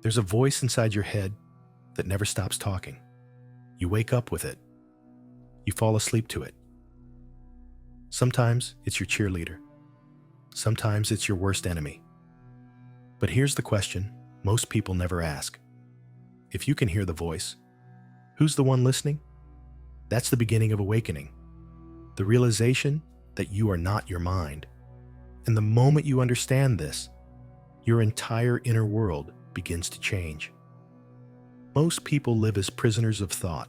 There's a voice inside your head that never stops talking. You wake up with it. You fall asleep to it. Sometimes it's your cheerleader. Sometimes it's your worst enemy. But here's the question most people never ask. If you can hear the voice, who's the one listening? That's the beginning of awakening. The realization that you are not your mind. And the moment you understand this, your entire inner world begins to change. Most people live as prisoners of thought.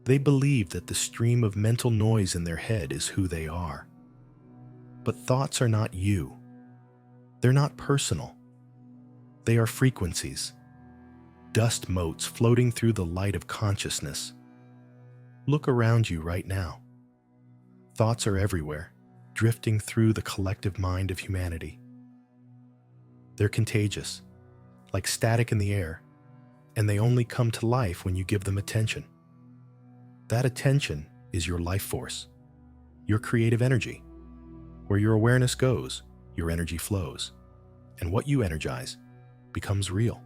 They believe that the stream of mental noise in their head is who they are. But thoughts are not you. They're not personal. They are frequencies, dust motes floating through the light of consciousness. Look around you right now. Thoughts are everywhere, drifting through the collective mind of humanity. They're contagious, like static in the air, and they only come to life when you give them attention. That attention is your life force, your creative energy. Where your awareness goes, your energy flows, and what you energize becomes real.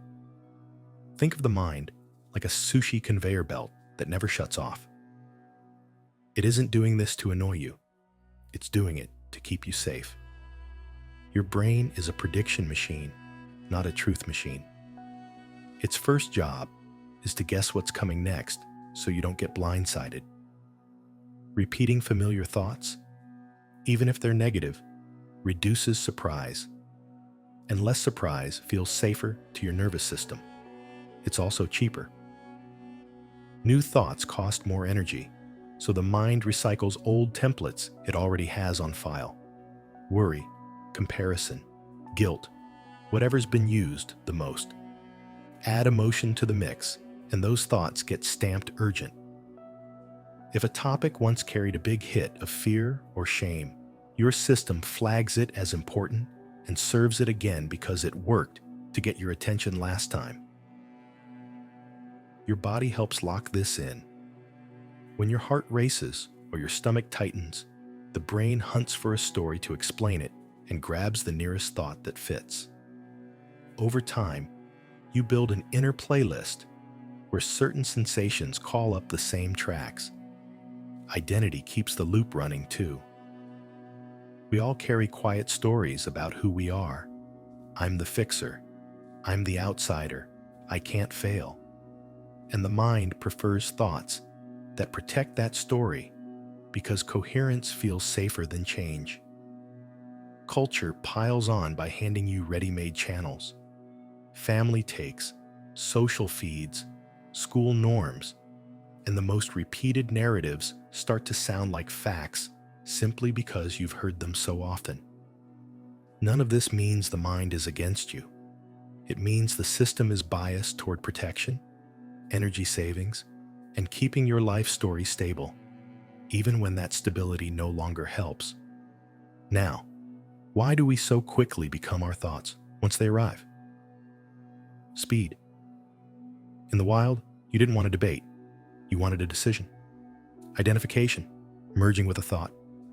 Think of the mind like a sushi conveyor belt that never shuts off. It isn't doing this to annoy you. It's doing it to keep you safe. Your brain is a prediction machine, not a truth machine. Its first job is to guess what's coming next so you don't get blindsided. Repeating familiar thoughts, even if they're negative, reduces surprise. And less surprise feels safer to your nervous system. It's also cheaper. New thoughts cost more energy, so the mind recycles old templates it already has on file. Worry, comparison, guilt, whatever's been used the most. Add emotion to the mix, and those thoughts get stamped urgent. If a topic once carried a big hit of fear or shame, your system flags it as important and serves it again because it worked to get your attention last time. Your body helps lock this in. When your heart races or your stomach tightens, the brain hunts for a story to explain it and grabs the nearest thought that fits. Over time, you build an inner playlist where certain sensations call up the same tracks. Identity keeps the loop running too. We all carry quiet stories about who we are. I'm the fixer. I'm the outsider. I can't fail. And the mind prefers thoughts that protect that story because coherence feels safer than change. Culture piles on by handing you ready-made channels. Family takes, social feeds, school norms, and the most repeated narratives start to sound like facts simply because you've heard them so often. None of this means the mind is against you. It means the system is biased toward protection, energy savings, and keeping your life story stable, even when that stability no longer helps. Now, why do we so quickly become our thoughts once they arrive? Speed. In the wild, you didn't want a debate. You wanted a decision. Identification, merging with a thought,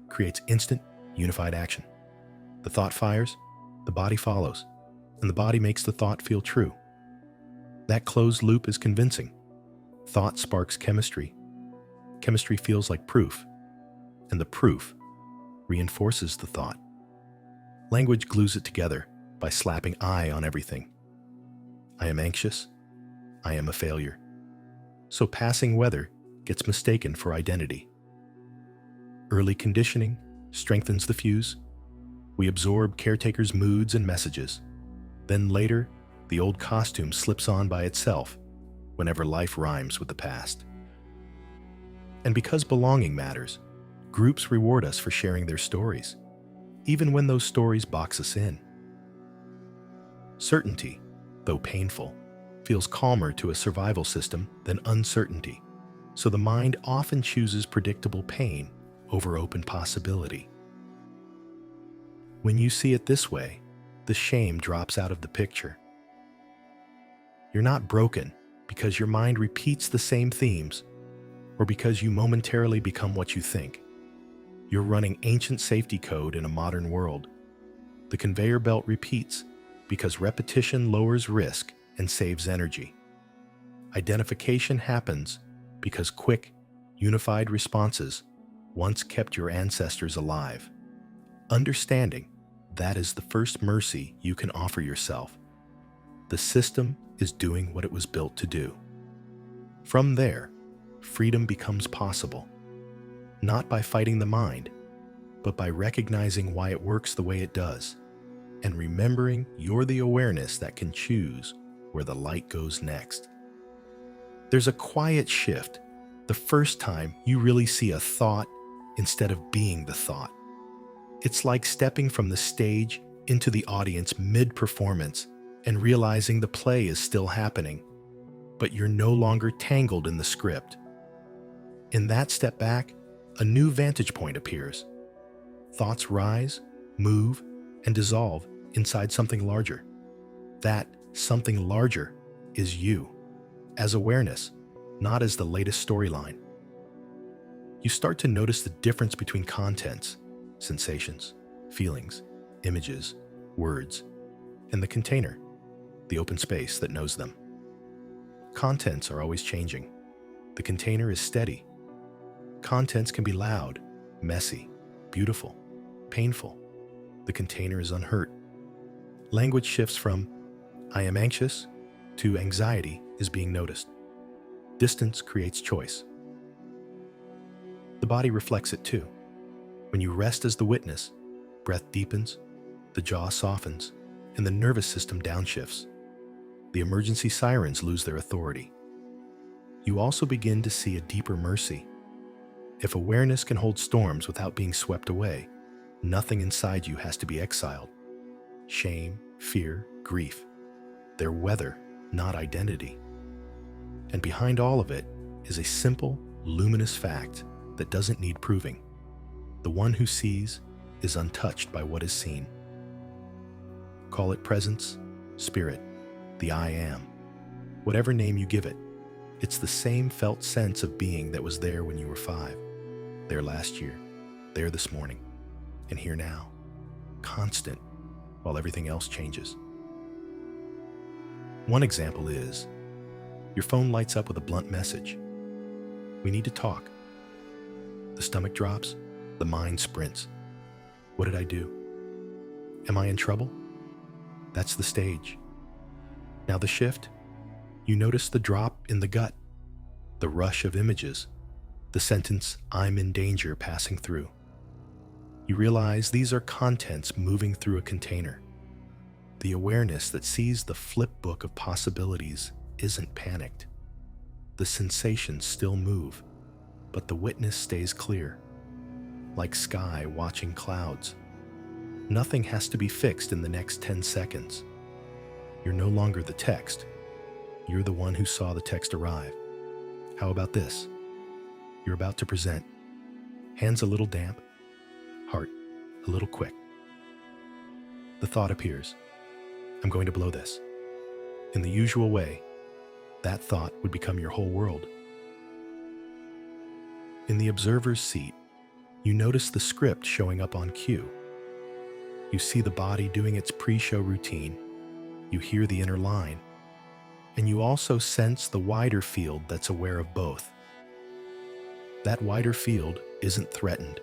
creates instant, unified action. The thought fires, the body follows, and the body makes the thought feel true. That closed loop is convincing. Thought sparks chemistry. Chemistry feels like proof, and the proof reinforces the thought. Language glues it together by slapping I on everything. I am anxious. I am a failure. So passing weather gets mistaken for identity. Early conditioning strengthens the fuse. We absorb caretakers' moods and messages. Then later, the old costume slips on by itself whenever life rhymes with the past. And because belonging matters, groups reward us for sharing their stories, even when those stories box us in. Certainty, though painful, feels calmer to a survival system than uncertainty, so the mind often chooses predictable pain over open possibility. When you see it this way, the shame drops out of the picture. You're not broken because your mind repeats the same themes or because you momentarily become what you think. You're running ancient safety code in a modern world. The conveyor belt repeats because repetition lowers risk and saves energy. Identification happens because quick, unified responses once kept your ancestors alive. Understanding that is the first mercy you can offer yourself. The system is doing what it was built to do. From there, freedom becomes possible, not by fighting the mind, but by recognizing why it works the way it does, and remembering you're the awareness that can choose where the light goes next. There's a quiet shift the first time you really see a thought instead of being the thought. It's like stepping from the stage into the audience mid-performance and realizing the play is still happening, but you're no longer tangled in the script. In that step back, a new vantage point appears. Thoughts rise, move, and dissolve inside something larger. That something larger is you, as awareness, not as the latest storyline. You start to notice the difference between contents, sensations, feelings, images, words, and the container, the open space that knows them. Contents are always changing. The container is steady. Contents can be loud, messy, beautiful, painful. The container is unhurt. Language shifts from "I am anxious" to "anxiety is being noticed." Distance creates choice. The body reflects it too. When you rest as the witness, breath deepens, the jaw softens, and the nervous system downshifts. The emergency sirens lose their authority. You also begin to see a deeper mercy. If awareness can hold storms without being swept away, nothing inside you has to be exiled. Shame, fear, grief. They're weather, not identity. And behind all of it is a simple, luminous fact that doesn't need proving. The one who sees is untouched by what is seen. Call it presence, spirit, the I am. Whatever name you give it, it's the same felt sense of being that was there when you were 5, there last year, there this morning, and here now, constant, while everything else changes. One example is, your phone lights up with a blunt message. We need to talk. The stomach drops, the mind sprints. What did I do? Am I in trouble? That's the stage. Now the shift, you notice the drop in the gut, the rush of images, the sentence, "I'm in danger," passing through. You realize these are contents moving through a container. The awareness that sees the flip book of possibilities isn't panicked. The sensations still move, but the witness stays clear, like sky watching clouds. Nothing has to be fixed in the next 10 seconds. You're no longer the text. You're the one who saw the text arrive. How about this? You're about to present. Hands a little damp, heart a little quick. The thought appears. I'm going to blow this. In the usual way, that thought would become your whole world. In the observer's seat, you notice the script showing up on cue. You see the body doing its pre-show routine. You hear the inner line. And you also sense the wider field that's aware of both. That wider field isn't threatened.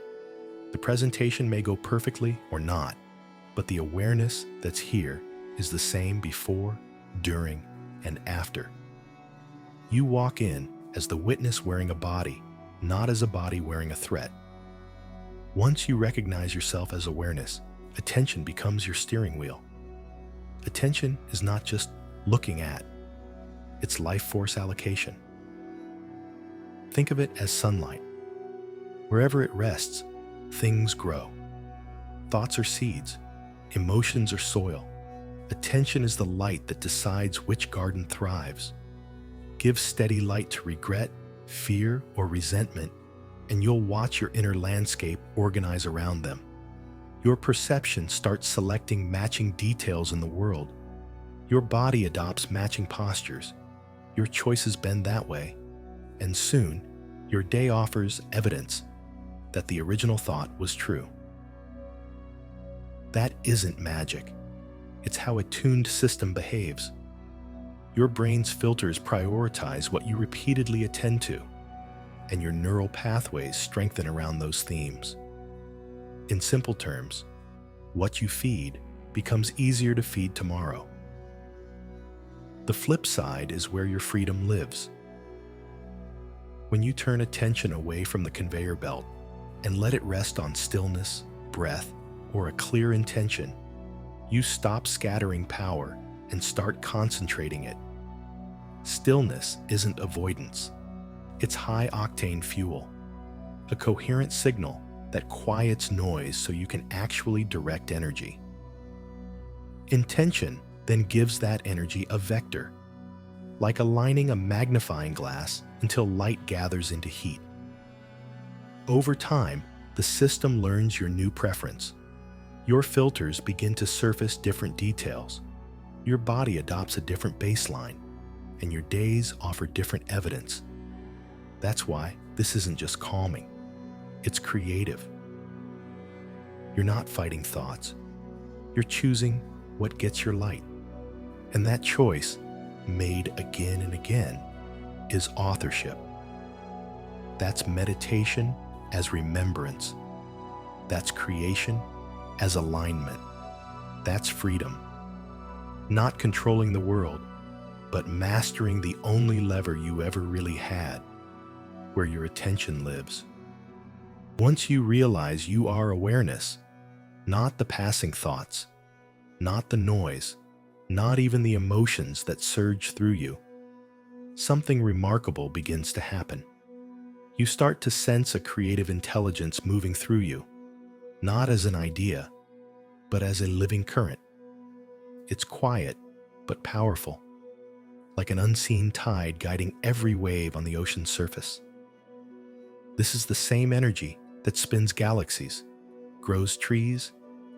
The presentation may go perfectly or not, but the awareness that's here is the same before, during, and after. You walk in as the witness wearing a body, not as a body wearing a threat. Once you recognize yourself as awareness, attention becomes your steering wheel. Attention is not just looking at, it's life force allocation. Think of it as sunlight. Wherever it rests, things grow. Thoughts are seeds, emotions are soil. Attention is the light that decides which garden thrives. Give steady light to regret, fear, or resentment, and you'll watch your inner landscape organize around them. Your perception starts selecting matching details in the world. Your body adopts matching postures. Your choices bend that way. And soon, your day offers evidence that the original thought was true. That isn't magic. It's how a tuned system behaves. Your brain's filters prioritize what you repeatedly attend to, and your neural pathways strengthen around those themes. In simple terms, what you feed becomes easier to feed tomorrow. The flip side is where your freedom lives. When you turn attention away from the conveyor belt and let it rest on stillness, breath, or a clear intention, you stop scattering power and start concentrating it. Stillness isn't avoidance. It's high-octane fuel, a coherent signal that quiets noise so you can actually direct energy. Intention then gives that energy a vector, like aligning a magnifying glass until light gathers into heat. Over time, the system learns your new preference. Your filters begin to surface different details. Your body adopts a different baseline, and your days offer different evidence. That's why this isn't just calming, it's creative. You're not fighting thoughts. You're choosing what gets your light. And that choice, made again and again, is authorship. That's meditation as remembrance. That's creation as alignment. That's freedom. Not controlling the world, but mastering the only lever you ever really had, where your attention lives. Once you realize you are awareness, not the passing thoughts, not the noise, not even the emotions that surge through you, something remarkable begins to happen. You start to sense a creative intelligence moving through you, not as an idea, but as a living current. It's quiet, but powerful, like an unseen tide guiding every wave on the ocean's surface. This is the same energy that spins galaxies, grows trees,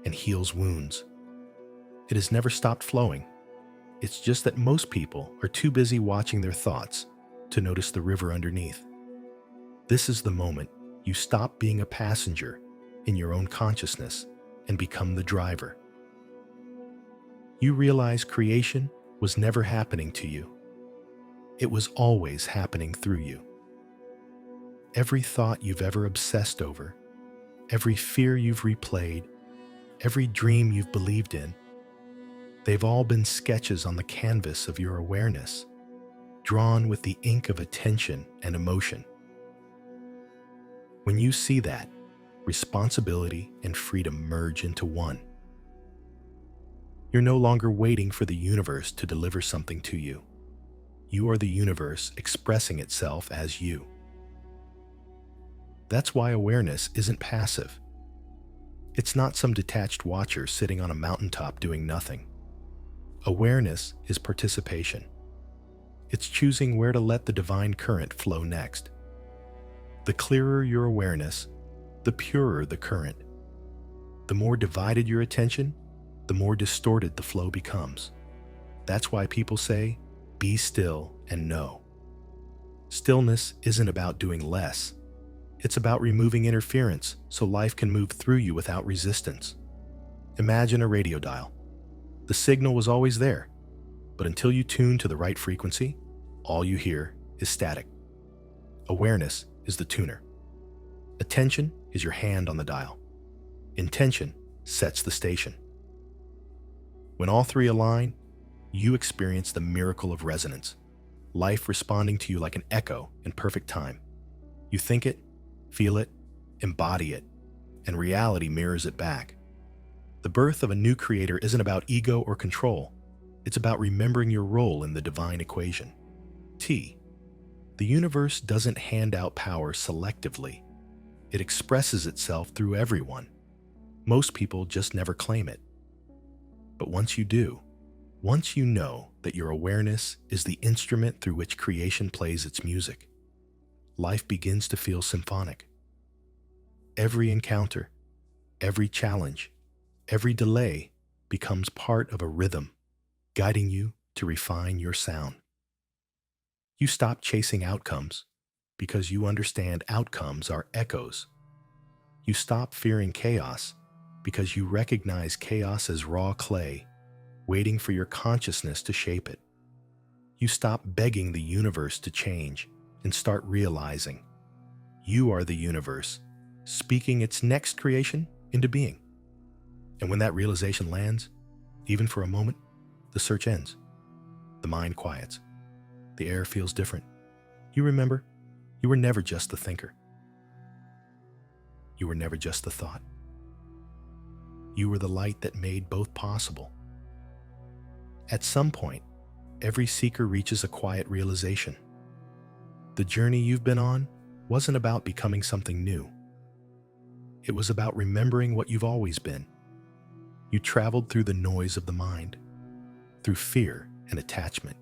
and heals wounds. It has never stopped flowing. It's just that most people are too busy watching their thoughts to notice the river underneath. This is the moment you stop being a passenger in your own consciousness and become the driver. You realize creation was never happening to you. It was always happening through you. Every thought you've ever obsessed over, every fear you've replayed, every dream you've believed in, they've all been sketches on the canvas of your awareness, drawn with the ink of attention and emotion. When you see that, responsibility and freedom merge into one. You're no longer waiting for the universe to deliver something to you. You are the universe expressing itself as you. That's why awareness isn't passive. It's not some detached watcher sitting on a mountaintop doing nothing. Awareness is participation. It's choosing where to let the divine current flow next. The clearer your awareness, the purer the current. The more divided your attention, the more distorted the flow becomes. That's why people say, be still and know. Stillness isn't about doing less. It's about removing interference so life can move through you without resistance. Imagine a radio dial. The signal was always there, but until you tune to the right frequency, all you hear is static. Awareness is the tuner. Attention is your hand on the dial. Intention sets the station. When all three align, you experience the miracle of resonance, life responding to you like an echo in perfect time. You think it, feel it, embody it, and reality mirrors it back. The birth of a new creator isn't about ego or control. It's about remembering your role in the divine equation. T. The universe doesn't hand out power selectively. It expresses itself through everyone. Most people just never claim it. But once you do, once you know that your awareness is the instrument through which creation plays its music, life begins to feel symphonic. Every encounter, every challenge, every delay becomes part of a rhythm, guiding you to refine your sound. You stop chasing outcomes because you understand outcomes are echoes. You stop fearing chaos because you recognize chaos as raw clay, waiting for your consciousness to shape it. You stop begging the universe to change and start realizing you are the universe, speaking its next creation into being. And when that realization lands, even for a moment, the search ends. The mind quiets. The air feels different. You remember, you were never just the thinker. You were never just the thought. You were the light that made both possible. At some point, every seeker reaches a quiet realization. The journey you've been on wasn't about becoming something new. It was about remembering what you've always been. You traveled through the noise of the mind, through fear and attachment,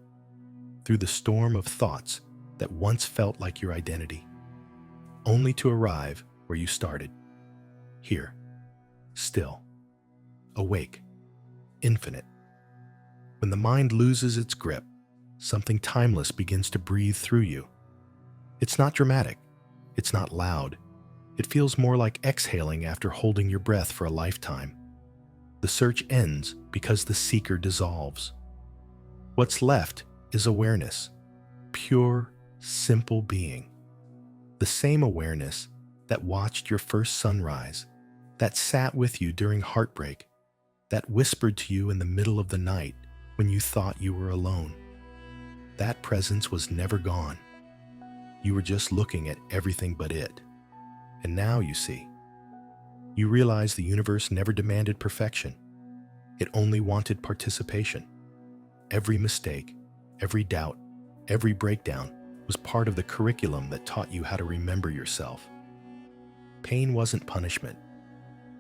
through the storm of thoughts that once felt like your identity, only to arrive where you started. Here, still, awake, infinite. When the mind loses its grip, something timeless begins to breathe through you. It's not dramatic. It's not loud. It feels more like exhaling after holding your breath for a lifetime. The search ends because the seeker dissolves. What's left is awareness, pure, simple being. The same awareness that watched your first sunrise, that sat with you during heartbreak, that whispered to you in the middle of the night when you thought you were alone. That presence was never gone. You were just looking at everything but it. And now you see. You realize the universe never demanded perfection. It only wanted participation. Every mistake, every doubt, every breakdown was part of the curriculum that taught you how to remember yourself. Pain wasn't punishment.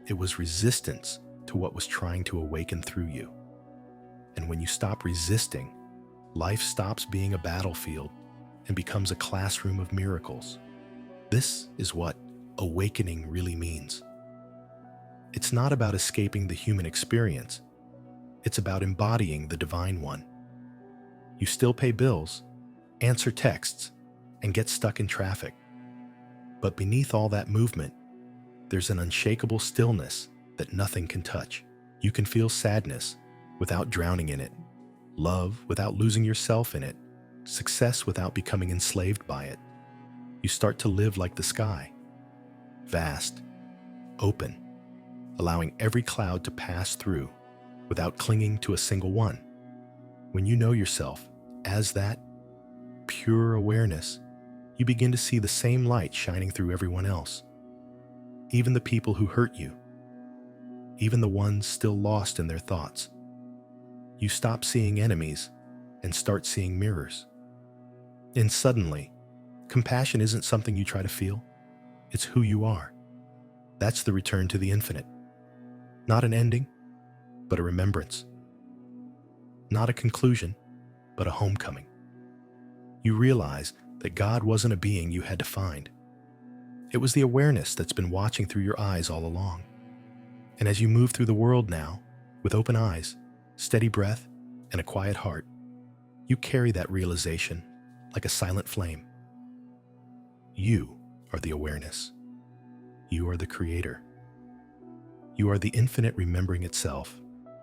It was resistance to what was trying to awaken through you. And when you stop resisting, life stops being a battlefield and becomes a classroom of miracles. This is what awakening really means. It's not about escaping the human experience. It's about embodying the divine one. You still pay bills, answer texts, and get stuck in traffic. But beneath all that movement, there's an unshakable stillness that nothing can touch. You can feel sadness without drowning in it, love without losing yourself in it, success without becoming enslaved by it. You start to live like the sky, vast, open, allowing every cloud to pass through without clinging to a single one. When you know yourself as that pure awareness, you begin to see the same light shining through everyone else. Even the people who hurt you, even the ones still lost in their thoughts. You stop seeing enemies and start seeing mirrors. And suddenly, compassion isn't something you try to feel. It's who you are. That's the return to the infinite. Not an ending, but a remembrance. Not a conclusion, but a homecoming. You realize that God wasn't a being you had to find. It was the awareness that's been watching through your eyes all along. And as you move through the world now, with open eyes, steady breath, and a quiet heart, you carry that realization like a silent flame. You are the awareness. You are the creator. You are the infinite remembering itself.